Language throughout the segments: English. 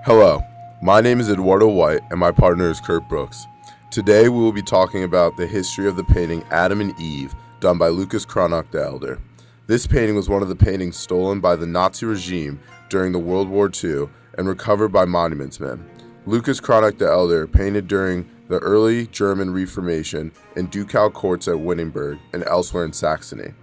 Hello, my name is Eduardo White and my partner is Kurt Brooks. Today we will be talking about the history of the painting Adam and Eve, done by Cranach the Elder. This painting was one of the paintings stolen by the Nazi regime during the World War II and recovered by monuments men. Cranach the Elder painted during the early German Reformation in ducal courts at Wittenberg and elsewhere in Saxony.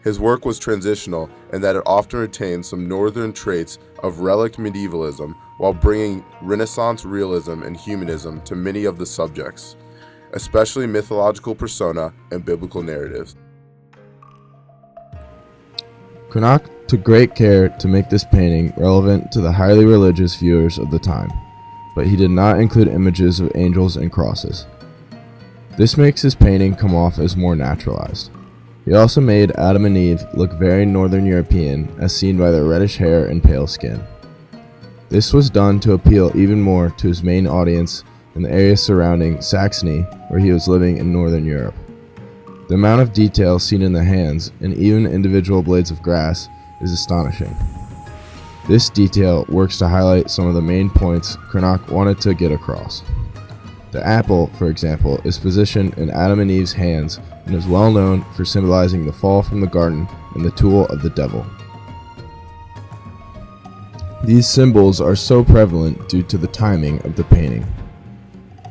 His work was transitional in that it often retained some northern traits of relic medievalism while bringing Renaissance realism and humanism to many of the subjects, especially mythological persona and biblical narratives. Cranach took great care to make this painting relevant to the highly religious viewers of the time, but he did not include images of angels and crosses. This makes his painting come off as more naturalized. He also made Adam and Eve look very Northern European, as seen by their reddish hair and pale skin. This was done to appeal even more to his main audience in the area surrounding Saxony, where he was living in Northern Europe. The amount of detail seen in the hands, and even individual blades of grass, is astonishing. This detail works to highlight some of the main points Cranach wanted to get across. The apple, for example, is positioned in Adam and Eve's hands and is well known for symbolizing the fall from the garden and the tool of the devil. These symbols are so prevalent due to the timing of the painting.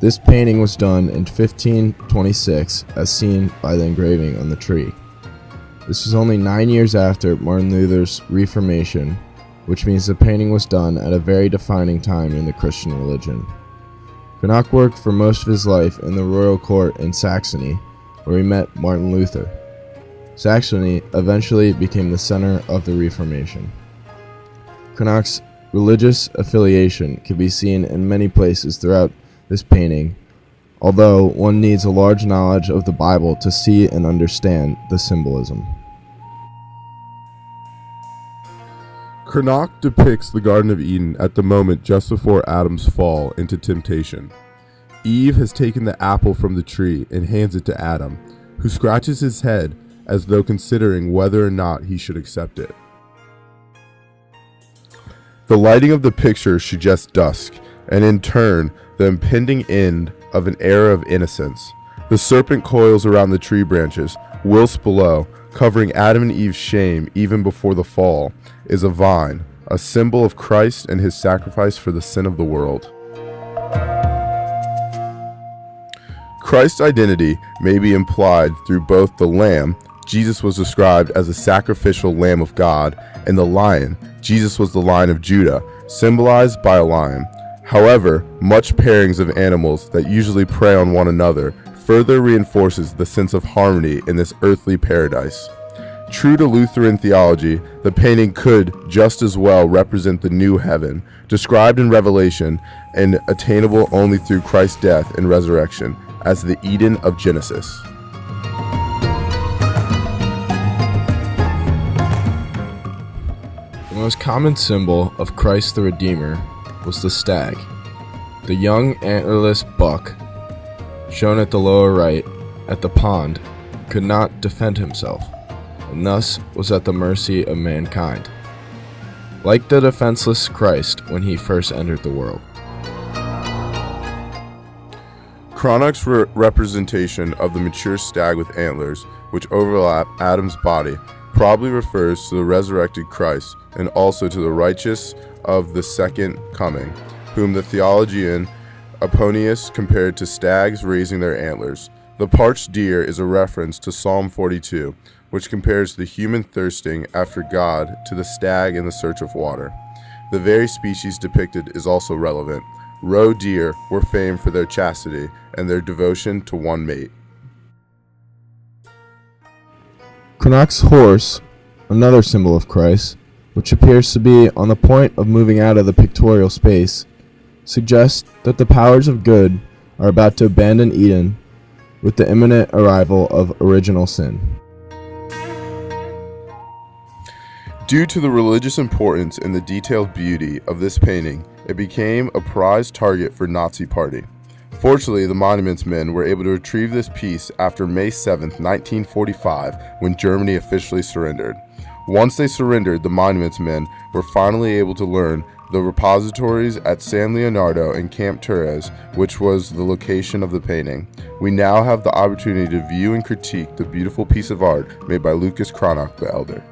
This painting was done in 1526 as seen by the engraving on the tree. This was only 9 years after Martin Luther's Reformation, which means the painting was done at a very defining time in the Christian religion. Cranach worked for most of his life in the royal court in Saxony, where he met Martin Luther. Saxony eventually became the center of the Reformation. Cranach's religious affiliation can be seen in many places throughout this painting, although one needs a large knowledge of the Bible to see and understand the symbolism. Cranach depicts the Garden of Eden at the moment just before Adam's fall into temptation. Eve has taken the apple from the tree and hands it to Adam, who scratches his head as though considering whether or not he should accept it. The lighting of the picture suggests dusk, and in turn, the impending end of an era of innocence. The serpent coils around the tree branches, whilst below, covering Adam and Eve's shame even before the fall, is a vine, a symbol of Christ and his sacrifice for the sin of the world. Christ's identity may be implied through both the lamb, Jesus was described as a sacrificial lamb of God, and the lion, Jesus was the Lion of Judah, symbolized by a lion. However, much pairings of animals that usually prey on one another further reinforces the sense of harmony in this earthly paradise. True to Lutheran theology, the painting could just as well represent the new heaven, described in Revelation and attainable only through Christ's death and resurrection, as the Eden of Genesis. The most common symbol of Christ the Redeemer was the stag. The young antlerless buck, shown at the lower right at the pond, could not defend himself, and thus was at the mercy of mankind, like the defenseless Christ when he first entered the world. Cranach's representation of the mature stag with antlers, which overlap Adam's body, probably refers to the resurrected Christ and also to the righteous of the second coming, whom the theologian Apollonius compared to stags raising their antlers. The parched deer is a reference to Psalm 42, which compares the human thirsting after God to the stag in the search of water. The very species depicted is also relevant. Roe deer were famed for their chastity and their devotion to one mate. Cranach's horse, another symbol of Christ, which appears to be on the point of moving out of the pictorial space, suggests that the powers of good are about to abandon Eden with the imminent arrival of original sin. Due to the religious importance and the detailed beauty of this painting, it became a prized target for Nazi Party. Fortunately, the monuments men were able to retrieve this piece after May 7, 1945, when Germany officially surrendered. Once they surrendered, the monuments men were finally able to learn the repositories at San Leonardo and Camp Turres, which was the location of the painting. We now have the opportunity to view and critique the beautiful piece of art made by Lucas Cranach the Elder.